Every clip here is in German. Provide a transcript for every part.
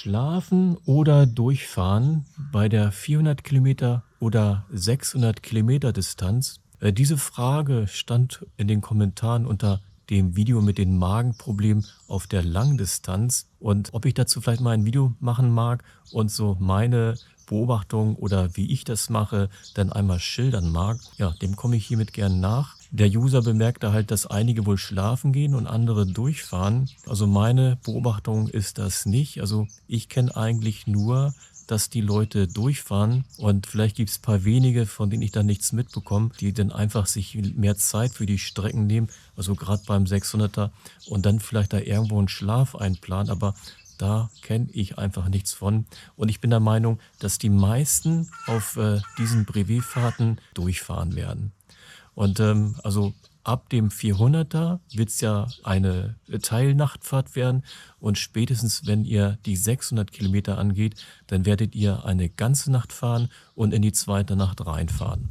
Schlafen oder durchfahren bei der 400 Kilometer oder 600 Kilometer Distanz? Diese Frage stand in den Kommentaren unter dem Video mit den Magenproblemen auf der Langdistanz und ob ich dazu vielleicht mal ein Video machen mag und so meine Beobachtung oder wie ich das mache, dann einmal schildern mag, ja, dem komme ich hiermit gern nach. Der User bemerkte halt, dass einige wohl schlafen gehen und andere durchfahren. Also meine Beobachtung ist das nicht. Also ich kenne eigentlich nur, dass die Leute durchfahren und vielleicht gibt es ein paar wenige, von denen ich dann nichts mitbekomme, die dann einfach sich mehr Zeit für die Strecken nehmen, also gerade beim 600er und dann vielleicht da irgendwo einen Schlaf einplanen, aber da kenne ich einfach nichts von. Und ich bin der Meinung, dass die meisten auf diesen Brevetfahrten durchfahren werden. Und also ab dem 400er wird es ja eine Teilnachtfahrt werden und spätestens, wenn ihr die 600 Kilometer angeht, dann werdet ihr eine ganze Nacht fahren und in die zweite Nacht reinfahren.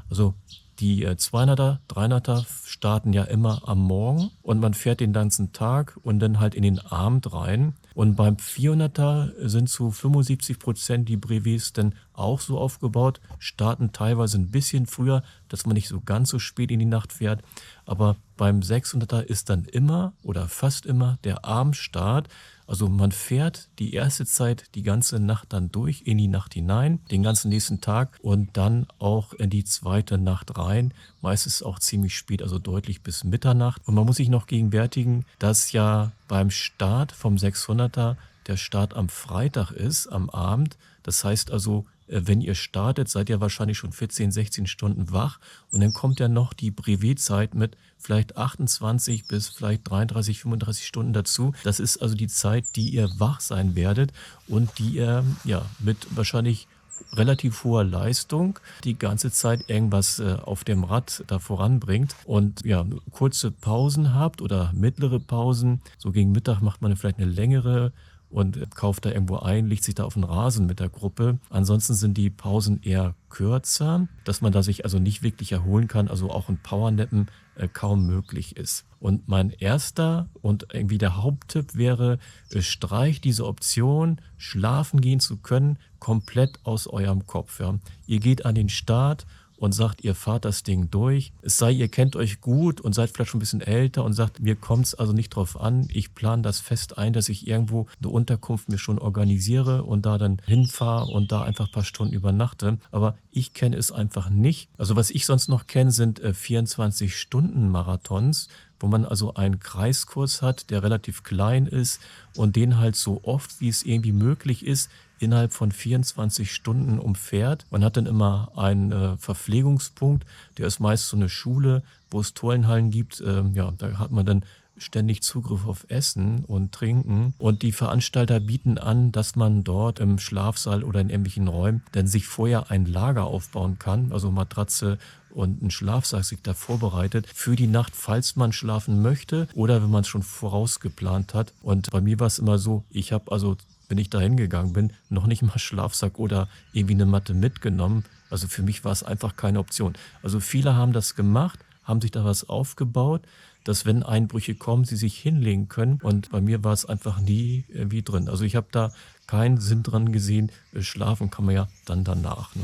Also die 200er, 300er starten ja immer am Morgen und man fährt den ganzen Tag und dann halt in den Abend rein. Und beim 400er sind zu 75% die Brevets dann auch so aufgebaut, starten teilweise ein bisschen früher, dass man nicht so ganz so spät in die Nacht fährt. Aber beim 600er ist dann immer oder fast immer der Abendstart. Also man fährt die erste Zeit die ganze Nacht dann durch, in die Nacht hinein, den ganzen nächsten Tag und dann auch in die zweite Nacht rein. Meistens auch ziemlich spät, also deutlich bis Mitternacht. Und man muss sich noch gegenwärtigen, dass ja beim Start vom 600er der Start am Freitag ist, am Abend. Das heißt also, wenn ihr startet, seid ihr wahrscheinlich schon 14, 16 Stunden wach und dann kommt ja noch die Brevetzeit mit vielleicht 28 bis vielleicht 33, 35 Stunden dazu. Das ist also die Zeit, die ihr wach sein werdet und die ihr ja mit wahrscheinlich relativ hoher Leistung die ganze Zeit irgendwas auf dem Rad da voranbringt und ja, kurze Pausen habt oder mittlere Pausen. So gegen Mittag macht man vielleicht eine längere und kauft da irgendwo ein, legt sich da auf den Rasen mit der Gruppe. Ansonsten sind die Pausen eher kürzer, dass man da sich also nicht wirklich erholen kann, also auch ein Powernappen kaum möglich ist. Und mein erster und irgendwie der Haupttipp wäre, streicht diese Option, schlafen gehen zu können, komplett aus eurem Kopf. Ja. Ihr geht an den Start und sagt, ihr fahrt das Ding durch. Es sei, ihr kennt euch gut und seid vielleicht schon ein bisschen älter und sagt, mir kommt es also nicht drauf an. Ich plane das fest ein, dass ich irgendwo eine Unterkunft mir schon organisiere und da dann hinfahre und da einfach ein paar Stunden übernachte. Aber ich kenne es einfach nicht. Also was ich sonst noch kenne, sind 24-Stunden-Marathons, wo man also einen Kreiskurs hat, der relativ klein ist und den halt so oft, wie es irgendwie möglich ist, innerhalb von 24 Stunden umfährt. Man hat dann immer einen Verpflegungspunkt, der ist meist so eine Schule, wo es Turnhallen gibt. Ja, da hat man dann ständig Zugriff auf Essen und Trinken. Und die Veranstalter bieten an, dass man dort im Schlafsaal oder in irgendwelchen Räumen dann sich vorher ein Lager aufbauen kann, also Matratze und ein Schlafsack sich da vorbereitet für die Nacht, falls man schlafen möchte oder wenn man es schon vorausgeplant hat. Und bei mir war es immer so, ich habe also, wenn ich da hingegangen bin, noch nicht mal Schlafsack oder irgendwie eine Matte mitgenommen. Also für mich war es einfach keine Option. Also viele haben das gemacht, haben sich da was aufgebaut, dass wenn Einbrüche kommen, sie sich hinlegen können. Und bei mir war es einfach nie irgendwie drin. Also ich habe da keinen Sinn dran gesehen. Schlafen kann man ja dann danach. Ne?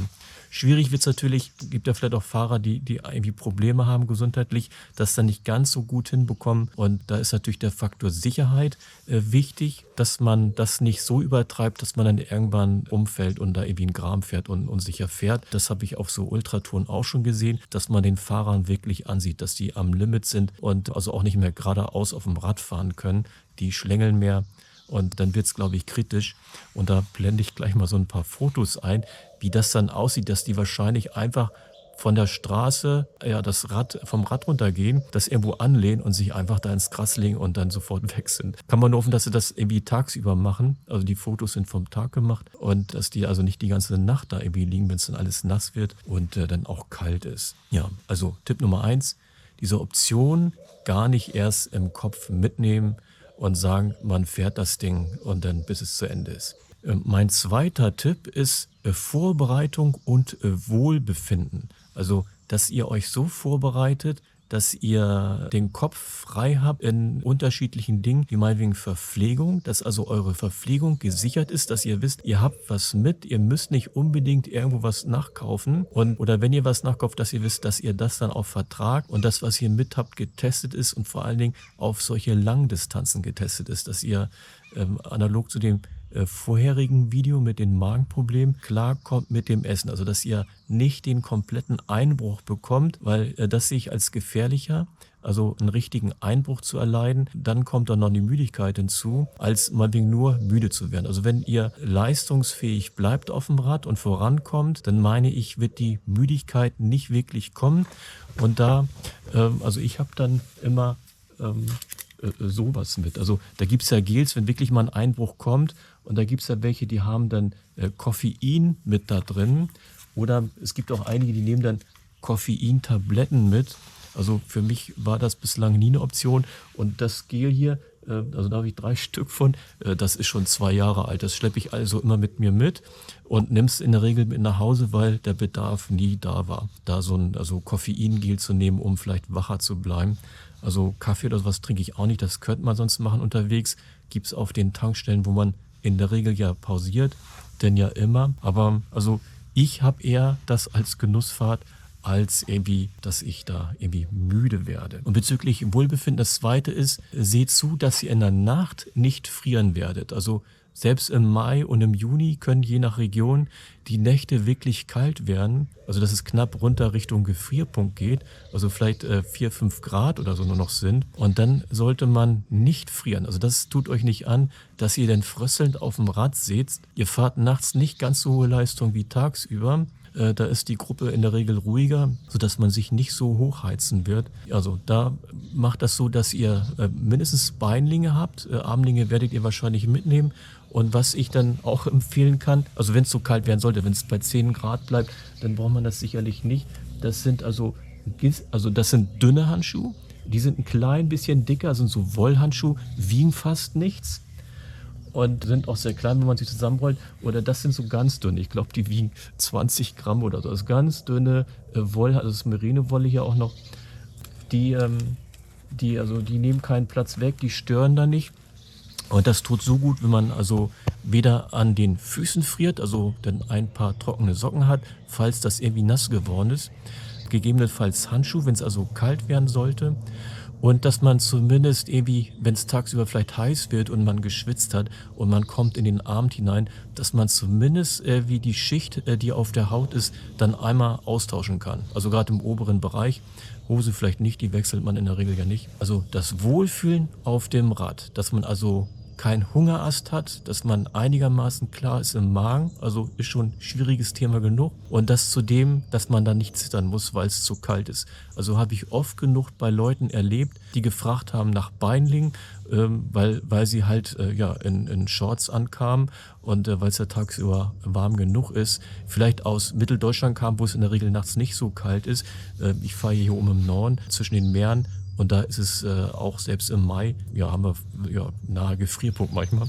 Schwierig wird es natürlich, gibt ja vielleicht auch Fahrer, die irgendwie Probleme haben gesundheitlich, das dann nicht ganz so gut hinbekommen. Und da ist natürlich der Faktor Sicherheit wichtig, dass man das nicht so übertreibt, dass man dann irgendwann umfällt und da irgendwie einen Graben fährt und unsicher fährt. Das habe ich auf so Ultratouren auch schon gesehen, dass man den Fahrern wirklich ansieht, dass die am Limit sind und also auch nicht mehr geradeaus auf dem Rad fahren können. Die schlängeln mehr. Und dann wird es, glaube ich, kritisch. Und da blende ich gleich mal so ein paar Fotos ein, wie das dann aussieht, dass die wahrscheinlich einfach von der Straße, ja, das Rad, vom Rad runtergehen, das irgendwo anlehnen und sich einfach da ins Gras legen und dann sofort weg sind. Kann man nur hoffen, dass sie das irgendwie tagsüber machen. Also die Fotos sind vom Tag gemacht und dass die also nicht die ganze Nacht da irgendwie liegen, wenn es dann alles nass wird und dann auch kalt ist. Ja, also Tipp Nummer 1, diese Option gar nicht erst im Kopf mitnehmen und sagen, man fährt das Ding und dann bis es zu Ende ist. Mein zweiter Tipp ist Vorbereitung und Wohlbefinden. Also, dass ihr euch so vorbereitet, dass ihr den Kopf frei habt in unterschiedlichen Dingen, wie meinetwegen Verpflegung, dass also eure Verpflegung gesichert ist, dass ihr wisst, ihr habt was mit, ihr müsst nicht unbedingt irgendwo was nachkaufen und oder wenn ihr was nachkauft, dass ihr wisst, dass ihr das dann auch vertragt und das, was ihr mit habt, getestet ist und vor allen Dingen auf solche Langdistanzen getestet ist, dass ihr analog zu dem vorherigen Video mit den Magenproblemen klarkommt mit dem Essen. Also dass ihr nicht den kompletten Einbruch bekommt, weil das sehe ich als gefährlicher, also einen richtigen Einbruch zu erleiden. Dann kommt dann noch die Müdigkeit hinzu, als meinetwegen nur müde zu werden. Also wenn ihr leistungsfähig bleibt auf dem Rad und vorankommt, dann meine ich, wird die Müdigkeit nicht wirklich kommen. Und da, also ich habe dann immer sowas mit. Also da gibt es ja Gels, wenn wirklich mal ein Einbruch kommt und da gibt es ja welche, die haben dann Koffein mit da drin oder es gibt auch einige, die nehmen dann Koffeintabletten mit. Also für mich war das bislang nie eine Option und das Gel hier, also da habe ich 3 Stück von, das ist schon 2 Jahre alt. Das schleppe ich also immer mit mir mit und nimm es in der Regel mit nach Hause, weil der Bedarf nie da war, da so ein also Koffeingel zu nehmen, um vielleicht wacher zu bleiben. Also Kaffee oder sowas trinke ich auch nicht, das könnte man sonst machen unterwegs. Gibt es auf den Tankstellen, wo man in der Regel ja pausiert, denn ja immer. Aber also ich habe eher das als Genussfahrt, als irgendwie, dass ich da irgendwie müde werde. Und bezüglich Wohlbefinden, das Zweite ist, seht zu, dass ihr in der Nacht nicht frieren werdet. Also selbst im Mai und im Juni können je nach Region die Nächte wirklich kalt werden. Also dass es knapp runter Richtung Gefrierpunkt geht. Also vielleicht 4, 5 Grad oder so nur noch sind. Und dann sollte man nicht frieren. Also das tut euch nicht an, dass ihr dann fröstelnd auf dem Rad sitzt. Ihr fahrt nachts nicht ganz so hohe Leistung wie tagsüber. Da ist die Gruppe in der Regel ruhiger, sodass man sich nicht so hochheizen wird. Also da macht das so, dass ihr mindestens Beinlinge habt. Armlinge werdet ihr wahrscheinlich mitnehmen. Und was ich dann auch empfehlen kann, also wenn es so kalt werden sollte, wenn es bei 10 Grad bleibt, dann braucht man das sicherlich nicht. Das sind das sind dünne Handschuhe. Die sind ein klein bisschen dicker, sind so Wollhandschuhe, wiegen fast nichts. Und sind auch sehr klein, wenn man sie zusammenrollt. Oder das sind so ganz dünne. Ich glaube, die wiegen 20 Gramm oder so. Das ist ganz dünne Wolle, also das ist Merino-Wolle hier auch noch. Die nehmen keinen Platz weg, die stören da nicht. Und das tut so gut, wenn man also weder an den Füßen friert, also dann ein paar trockene Socken hat, falls das irgendwie nass geworden ist. Gegebenenfalls Handschuhe, wenn es also kalt werden sollte. Und dass man zumindest irgendwie, wenn es tagsüber vielleicht heiß wird und man geschwitzt hat und man kommt in den Abend hinein, dass man zumindest wie die Schicht, die auf der Haut ist, dann einmal austauschen kann. Also gerade im oberen Bereich. Hose vielleicht nicht, die wechselt man in der Regel ja nicht. Also das Wohlfühlen auf dem Rad, dass man also keinen Hungerast hat, dass man einigermaßen klar ist im Magen, also ist schon ein schwieriges Thema genug. Und das zudem, dass man dann nicht zittern muss, weil es zu kalt ist. Also habe ich oft genug bei Leuten erlebt, die gefragt haben nach Beinlingen, weil sie halt in Shorts ankamen und weil es ja tagsüber warm genug ist. Vielleicht aus Mitteldeutschland kam, wo es in der Regel nachts nicht so kalt ist. Ich fahre hier oben im Norden zwischen den Meeren. Und da ist es auch selbst im Mai, haben wir nahe Gefrierpunkt manchmal.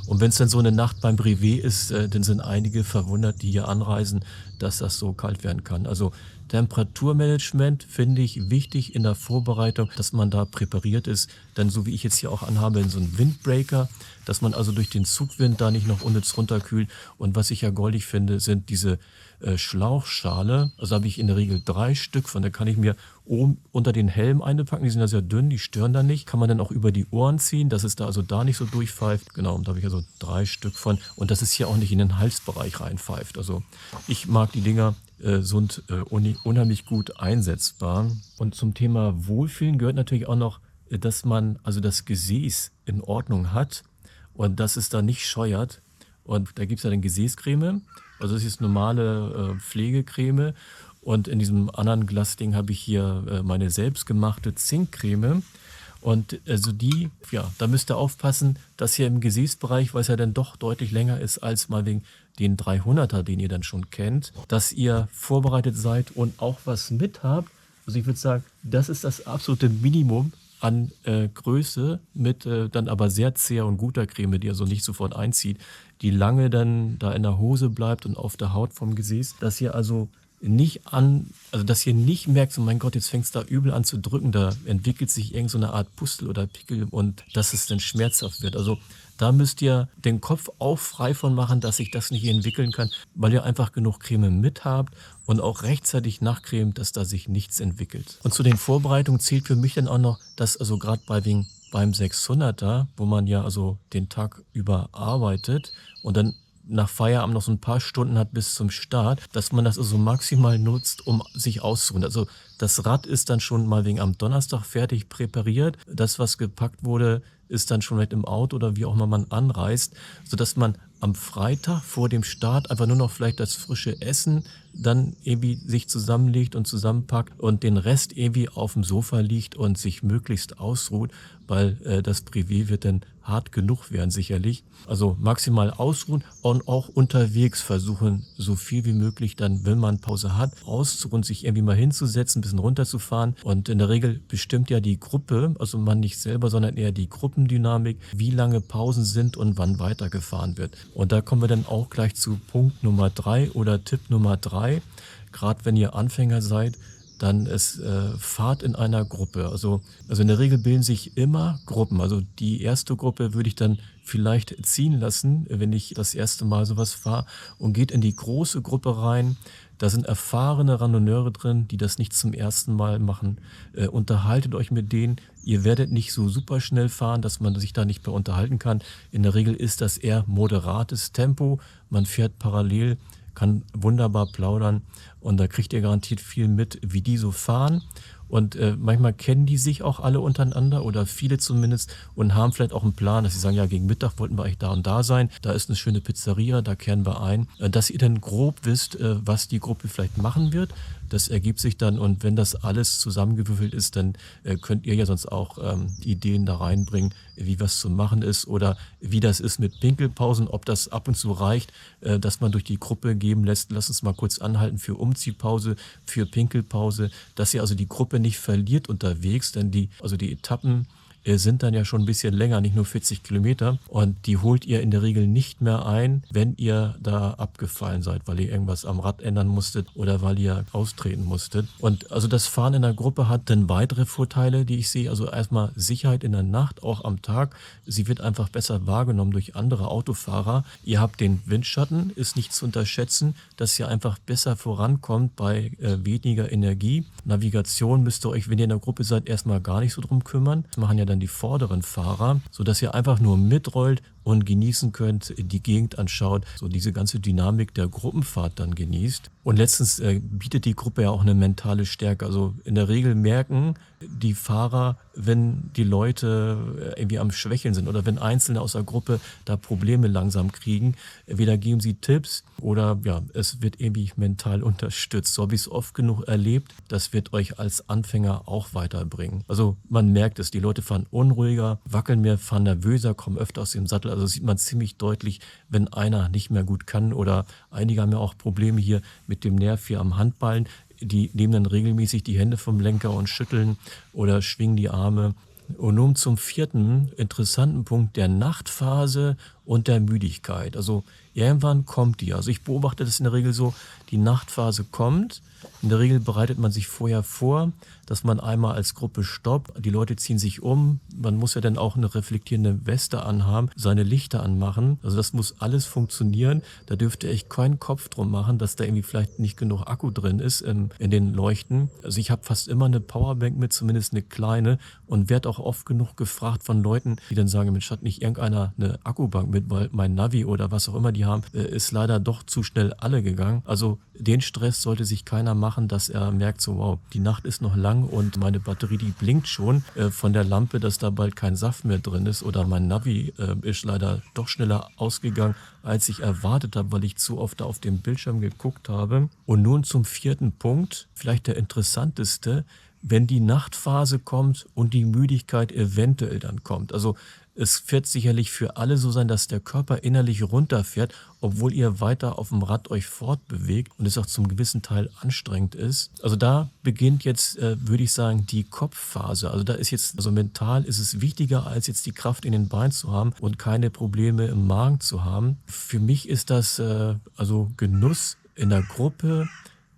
Und wenn es dann so eine Nacht beim Brevet ist, dann sind einige verwundert, die hier anreisen, dass das so kalt werden kann. Also Temperaturmanagement finde ich wichtig in der Vorbereitung, dass man da präpariert ist. Denn so wie ich jetzt hier auch anhabe, in so einen Windbreaker, dass man also durch den Zugwind da nicht noch unnütz runterkühlt. Und was ich ja goldig finde, sind diese Schlauchschale. Also habe ich in der Regel 3 Stück von. Da kann ich mir oben unter den Helm einpacken. Die sind ja sehr dünn, die stören dann nicht. Kann man dann auch über die Ohren ziehen, dass es da also da nicht so durchpfeift. Genau, und da habe ich also 3 Stück von. Und dass es hier auch nicht in den Halsbereich reinpfeift. Also ich mag die Dinger, sind unheimlich gut einsetzbar. Und zum Thema Wohlfühlen gehört natürlich auch noch, dass man also das Gesäß in Ordnung hat und dass es da nicht scheuert. Und da gibt es ja dann Gesäßcreme, also das ist normale Pflegecreme. Und in diesem anderen Glasding habe ich hier meine selbstgemachte Zinkcreme. Und also da müsst ihr aufpassen, dass hier im Gesäßbereich, weil es ja dann doch deutlich länger ist als mal wegen den 300er, den ihr dann schon kennt, dass ihr vorbereitet seid und auch was mit habt. Also ich würde sagen, das ist das absolute Minimum an Größe mit dann aber sehr zäher und guter Creme, die also nicht sofort einzieht, die lange dann da in der Hose bleibt und auf der Haut vom Gesäß, dass ihr also dass ihr nicht merkt, so mein Gott, jetzt fängt's da übel an zu drücken, da entwickelt sich irgend so eine Art Pustel oder Pickel und dass es dann schmerzhaft wird. Also da müsst ihr den Kopf auch frei von machen, dass sich das nicht entwickeln kann, weil ihr einfach genug Creme mit habt und auch rechtzeitig nachcremt, dass da sich nichts entwickelt. Und zu den Vorbereitungen zählt für mich dann auch noch, dass also gerade beim 600er, wo man ja also den Tag über arbeitet und dann nach Feierabend noch so ein paar Stunden hat bis zum Start, dass man das also maximal nutzt, um sich auszuruhen. Also das Rad ist dann schon mal wegen am Donnerstag fertig präpariert. Das, was gepackt wurde, ist dann schon vielleicht im Auto oder wie auch immer man anreist, sodass man am Freitag vor dem Start einfach nur noch vielleicht das frische Essen dann irgendwie sich zusammenlegt und zusammenpackt und den Rest irgendwie auf dem Sofa liegt und sich möglichst ausruht, weil das Privé wird dann hart genug werden sicherlich. Also maximal ausruhen und auch unterwegs versuchen, so viel wie möglich dann, wenn man Pause hat, auszuruhen, sich irgendwie mal hinzusetzen, ein bisschen runterzufahren. Und in der Regel bestimmt ja die Gruppe, also man nicht selber, sondern eher die Gruppendynamik, wie lange Pausen sind und wann weitergefahren wird. Und da kommen wir dann auch gleich zu Punkt Nummer 3 oder Tipp Nummer 3. Gerade wenn ihr Anfänger seid, dann ist Fahrt in einer Gruppe. Also in der Regel bilden sich immer Gruppen. Also die erste Gruppe würde ich dann vielleicht ziehen lassen, wenn ich das erste Mal sowas fahre und geht in die große Gruppe rein. Da sind erfahrene Randonneure drin, die das nicht zum ersten Mal machen. Unterhaltet euch mit denen. Ihr werdet nicht so super schnell fahren, dass man sich da nicht mehr unterhalten kann. In der Regel ist das eher moderates Tempo. Man fährt parallel, kann wunderbar plaudern und da kriegt ihr garantiert viel mit, wie die so fahren. Und manchmal kennen die sich auch alle untereinander oder viele zumindest und haben vielleicht auch einen Plan, dass sie sagen, ja, gegen Mittag wollten wir eigentlich da und da sein. Da ist eine schöne Pizzeria, da kehren wir ein. Dass ihr dann grob wisst, was die Gruppe vielleicht machen wird. Das ergibt sich dann und wenn das alles zusammengewürfelt ist, dann könnt ihr ja sonst auch Ideen da reinbringen, wie was zu machen ist oder wie das ist mit Pinkelpausen, ob das ab und zu reicht, dass man durch die Gruppe geben lässt. Lass uns mal kurz anhalten für Umziehpause, für Pinkelpause, dass ihr also die Gruppe nicht verliert unterwegs, denn die Etappen sind dann ja schon ein bisschen länger, nicht nur 40 Kilometer. Und die holt ihr in der Regel nicht mehr ein, wenn ihr da abgefallen seid, weil ihr irgendwas am Rad ändern musstet oder weil ihr austreten musstet. Und also das Fahren in der Gruppe hat dann weitere Vorteile, die ich sehe. Also erstmal Sicherheit in der Nacht, auch am Tag. Sie wird einfach besser wahrgenommen durch andere Autofahrer. Ihr habt den Windschatten, ist nicht zu unterschätzen, dass ihr einfach besser vorankommt bei weniger Energie. Navigation müsst ihr euch, wenn ihr in der Gruppe seid, erstmal gar nicht so drum kümmern. Das machen ja dann die vorderen Fahrer, sodass ihr einfach nur mitrollt und genießen könnt, die Gegend anschaut, so diese ganze Dynamik der Gruppenfahrt dann genießt. Und letztens bietet die Gruppe ja auch eine mentale Stärke. Also in der Regel merken die Fahrer, wenn die Leute irgendwie am Schwächeln sind oder wenn Einzelne aus der Gruppe da Probleme langsam kriegen. Entweder geben sie Tipps oder ja, es wird irgendwie mental unterstützt. So habe ich es oft genug erlebt. Das wird euch als Anfänger auch weiterbringen. Also man merkt es, die Leute fahren unruhiger, wackeln mehr, fahren nervöser, kommen öfter aus dem Sattel. Also das sieht man ziemlich deutlich, wenn einer nicht mehr gut kann oder einige haben ja auch Probleme hier mit dem Nerv hier am Handballen. Die nehmen dann regelmäßig die Hände vom Lenker und schütteln oder schwingen die Arme. Und nun zum vierten interessanten Punkt der Nachtphase und der Müdigkeit. Also irgendwann kommt die. Also ich beobachte das in der Regel so, die Nachtphase kommt. In der Regel bereitet man sich vorher vor, dass man einmal als Gruppe stoppt. Die Leute ziehen sich um. Man muss ja dann auch eine reflektierende Weste anhaben, seine Lichter anmachen. Also das muss alles funktionieren. Da dürft ihr echt keinen Kopf drum machen, dass da irgendwie vielleicht nicht genug Akku drin ist in den Leuchten. Also ich habe fast immer eine Powerbank mit, zumindest eine kleine, und werde auch oft genug gefragt von Leuten, die dann sagen, Mensch, hat nicht irgendeiner eine Akkubank mit, weil mein Navi oder was auch immer die haben, ist leider doch zu schnell alle gegangen. Also den Stress sollte sich keiner machen, dass er merkt so, wow, die Nacht ist noch lang und meine Batterie, die blinkt schon von der Lampe, dass da bald kein Saft mehr drin ist oder mein Navi ist leider doch schneller ausgegangen, als ich erwartet habe, weil ich zu oft da auf dem Bildschirm geguckt habe. Und nun zum vierten Punkt, vielleicht der interessanteste, wenn die Nachtphase kommt und die Müdigkeit eventuell dann kommt. Also es wird sicherlich für alle so sein, dass der Körper innerlich runterfährt, obwohl ihr weiter auf dem Rad euch fortbewegt und es auch zum gewissen Teil anstrengend ist. Also da beginnt jetzt, würde ich sagen, die Kopfphase. Also da ist jetzt, also mental ist es wichtiger, als jetzt die Kraft in den Beinen zu haben und keine Probleme im Magen zu haben. Für mich ist das also Genuss in der Gruppe,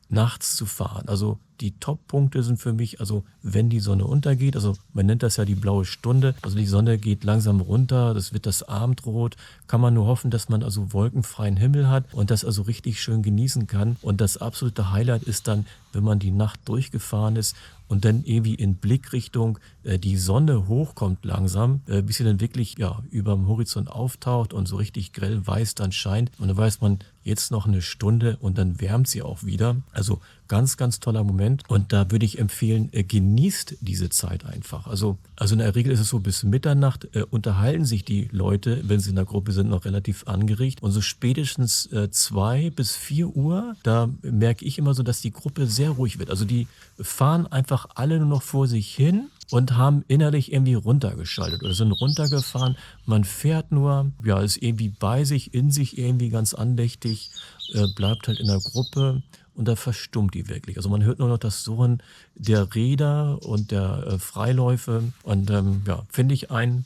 nachts zu fahren. Also die Top-Punkte sind für mich, also wenn die Sonne untergeht, also man nennt das ja die blaue Stunde, also die Sonne geht langsam runter, das wird das Abendrot, kann man nur hoffen, dass man also wolkenfreien Himmel hat und das also richtig schön genießen kann. Und das absolute Highlight ist dann, wenn man die Nacht durchgefahren ist und dann irgendwie in Blickrichtung die Sonne hochkommt langsam, bis sie dann wirklich ja über dem Horizont auftaucht und so richtig grell weiß dann scheint. Und dann weiß man, jetzt noch eine Stunde und dann wärmt sie auch wieder. Also ganz, ganz toller Moment. Und da würde ich empfehlen, genießt diese Zeit einfach. Also in der Regel ist es so, bis Mitternacht unterhalten sich die Leute, wenn sie in der Gruppe sind, noch relativ angeregt. Und so spätestens 2 bis 4 Uhr, da merke ich immer so, dass die Gruppe sehr ruhig wird. Also die fahren einfach alle nur noch vor sich hin und haben innerlich irgendwie runtergeschaltet oder sind runtergefahren. Man fährt nur, ja, ist irgendwie bei sich, in sich irgendwie ganz andächtig, bleibt halt in der Gruppe und da verstummt die wirklich. Also man hört nur noch das Surren der Räder und der Freiläufe und ja, finde ich einen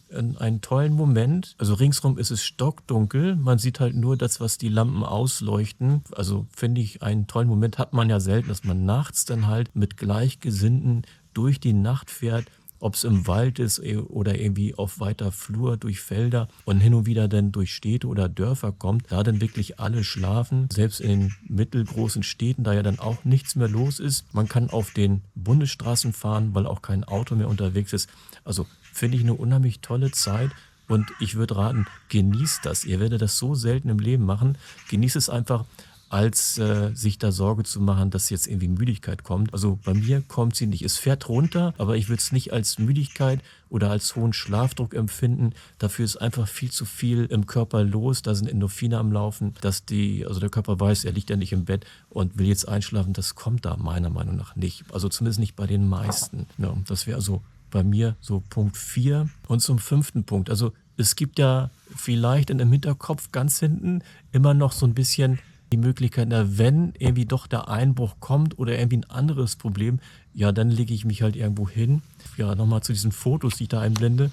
tollen Moment. Also ringsrum ist es stockdunkel, man sieht halt nur das, was die Lampen ausleuchten. Also finde ich einen tollen Moment, hat man ja selten, dass man nachts dann halt mit Gleichgesinnten durch die Nacht fährt, ob es im Wald ist oder irgendwie auf weiter Flur durch Felder und hin und wieder dann durch Städte oder Dörfer kommt, da dann wirklich alle schlafen, selbst in den mittelgroßen Städten, da ja dann auch nichts mehr los ist. Man kann auf den Bundesstraßen fahren, weil auch kein Auto mehr unterwegs ist. Also finde ich eine unheimlich tolle Zeit. Und ich würde raten, genießt das. Ihr werdet das so selten im Leben machen. Genießt es einfach, als sich da Sorge zu machen, dass jetzt irgendwie Müdigkeit kommt. Also bei mir kommt sie nicht. Es fährt runter, aber ich würde es nicht als Müdigkeit oder als hohen Schlafdruck empfinden. Dafür ist einfach viel zu viel im Körper los. Da sind Endorphine am Laufen, also der Körper weiß, er liegt ja nicht im Bett und will jetzt einschlafen. Das kommt da meiner Meinung nach nicht. Also zumindest nicht bei den meisten. Ja, das wäre also bei mir so Punkt 4. Und zum 5. Punkt. Also es gibt ja vielleicht in dem Hinterkopf ganz hinten immer noch so ein bisschen die Möglichkeit, na, wenn irgendwie doch der Einbruch kommt oder irgendwie ein anderes Problem, ja, dann lege ich mich halt irgendwo hin. Ja, nochmal zu diesen Fotos, die ich da einblende.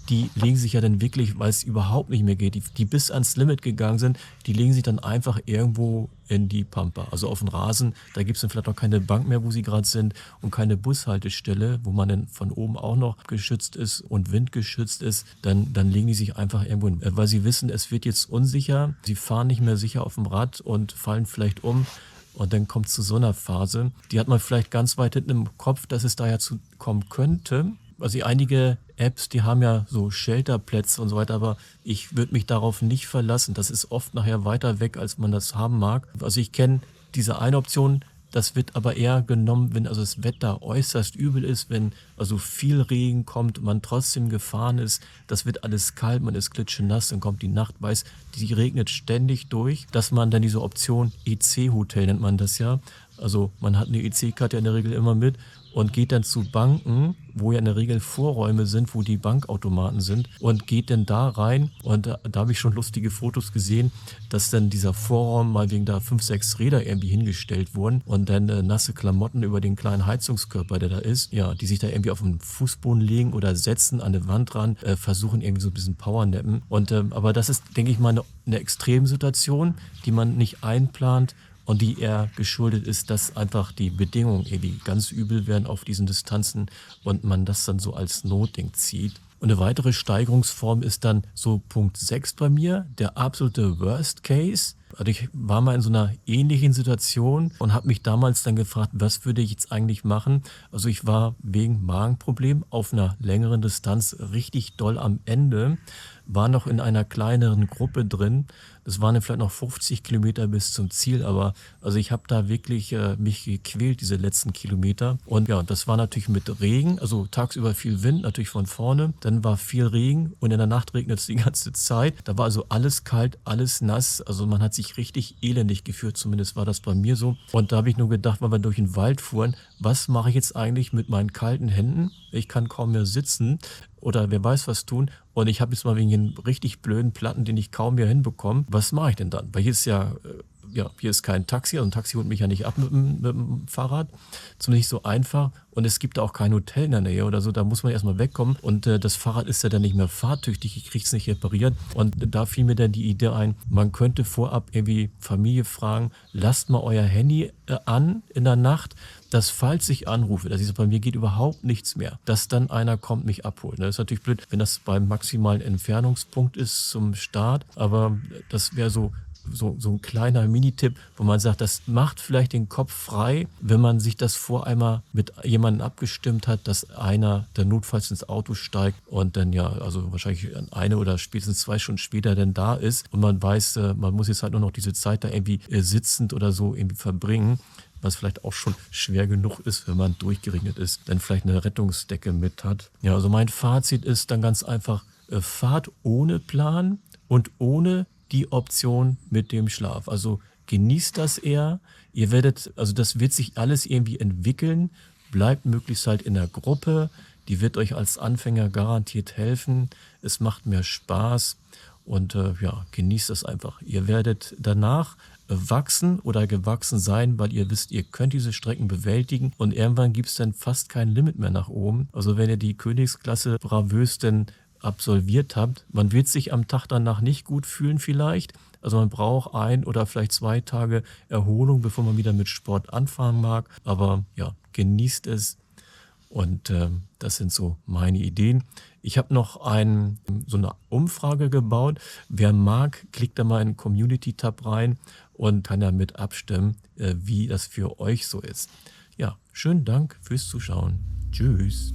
Die legen sich ja dann wirklich, weil es überhaupt nicht mehr geht, die bis ans Limit gegangen sind, die legen sich dann einfach irgendwo in die Pampa, also auf den Rasen. Da gibt es dann vielleicht auch keine Bank mehr, wo sie gerade sind und keine Bushaltestelle, wo man dann von oben auch noch geschützt ist und windgeschützt ist. Dann legen die sich einfach irgendwo hin, weil sie wissen, es wird jetzt unsicher. Sie fahren nicht mehr sicher auf dem Rad und fallen vielleicht um. Und dann kommt es zu so einer Phase. Die hat man vielleicht ganz weit hinten im Kopf, dass es da ja zu kommen könnte. Also einige Apps, die haben ja so Shelterplätze und so weiter, aber ich würde mich darauf nicht verlassen. Das ist oft nachher weiter weg, als man das haben mag. Also ich kenne diese eine Option, das wird aber eher genommen, wenn also das Wetter äußerst übel ist, wenn also viel Regen kommt und man trotzdem gefahren ist. Das wird alles kalt, man ist klitschenass, dann kommt die Nacht weiß, die regnet ständig durch, dass man dann diese Option EC-Hotel nennt man das ja. Also man hat eine EC-Karte ja in der Regel immer mit und geht dann zu Banken, wo ja in der Regel Vorräume sind, wo die Bankautomaten sind und geht dann da rein und da habe ich schon lustige Fotos gesehen, dass dann dieser Vorraum mal wegen da 5, 6 Räder irgendwie hingestellt wurden und dann nasse Klamotten über den kleinen Heizungskörper, der da ist, ja, die sich da irgendwie auf den Fußboden legen oder setzen an eine Wand ran, versuchen irgendwie so ein bisschen Powernappen und aber das ist, denke ich mal, eine Extremsituation, die man nicht einplant und die eher geschuldet ist, dass einfach die Bedingungen irgendwie ganz übel werden auf diesen Distanzen und man das dann so als Notding zieht. Und eine weitere Steigerungsform ist dann so Punkt 6 bei mir, der absolute Worst Case. Also ich war mal in so einer ähnlichen Situation und habe mich damals dann gefragt, was würde ich jetzt eigentlich machen? Also ich war wegen Magenproblem auf einer längeren Distanz richtig doll am Ende, war noch in einer kleineren Gruppe drin. Das waren dann vielleicht noch 50 Kilometer bis zum Ziel, aber also ich habe da wirklich mich gequält, diese letzten Kilometer. Und ja, das war natürlich mit Regen, also tagsüber viel Wind, natürlich von vorne. Dann war viel Regen und in der Nacht regnet es die ganze Zeit. Da war also alles kalt, alles nass. Also man hat sich richtig elendig gefühlt, zumindest war das bei mir so. Und da habe ich nur gedacht, weil wir durch den Wald fuhren, was mache ich jetzt eigentlich mit meinen kalten Händen? Ich kann kaum mehr sitzen oder wer weiß was tun. Und ich habe jetzt mal wegen den richtig blöden Platten, den ich kaum mehr hinbekomme, was mache ich denn dann? Weil hier ist ja ja, hier ist kein Taxi, also ein Taxi holt mich ja nicht ab mit dem Fahrrad. Zumindest nicht so einfach. Und es gibt da auch kein Hotel in der Nähe oder so, da muss man erstmal wegkommen. Und das Fahrrad ist ja dann nicht mehr fahrtüchtig, ich kriege es nicht repariert. Und da fiel mir dann die Idee ein, man könnte vorab irgendwie Familie fragen, lasst mal euer Handy an in der Nacht, dass falls ich anrufe, dass ich so, bei mir geht überhaupt nichts mehr, dass dann einer kommt, mich abholt. Das ist natürlich blöd, wenn das beim maximalen Entfernungspunkt ist zum Start, aber das wäre so ein kleiner Minitipp, wo man sagt, das macht vielleicht den Kopf frei, wenn man sich das vor einmal mit jemandem abgestimmt hat, dass einer dann notfalls ins Auto steigt und dann ja, also wahrscheinlich eine oder spätestens 2 Stunden später dann da ist und man weiß, man muss jetzt halt nur noch diese Zeit da irgendwie sitzend oder so irgendwie verbringen, was vielleicht auch schon schwer genug ist, wenn man durchgeregnet ist, dann vielleicht eine Rettungsdecke mit hat. Ja, also mein Fazit ist dann ganz einfach, fahrt ohne Plan und ohne die Option mit dem Schlaf. Also genießt das eher. Ihr werdet, also das wird sich alles irgendwie entwickeln. Bleibt möglichst halt in der Gruppe. Die wird euch als Anfänger garantiert helfen. Es macht mehr Spaß und ja, genießt das einfach. Ihr werdet danach wachsen oder gewachsen sein, weil ihr wisst, ihr könnt diese Strecken bewältigen und irgendwann gibt es dann fast kein Limit mehr nach oben. Also wenn ihr die Königsklasse bravös denn absolviert habt, man wird sich am Tag danach nicht gut fühlen vielleicht. Also man braucht 1 oder vielleicht 2 Tage Erholung, bevor man wieder mit Sport anfangen mag. Aber ja, genießt es. Und das sind so meine Ideen. Ich habe noch so eine Umfrage gebaut. Wer mag, klickt da mal in den Community-Tab rein und kann damit abstimmen, wie das für euch so ist. Ja, schönen Dank fürs Zuschauen. Tschüss.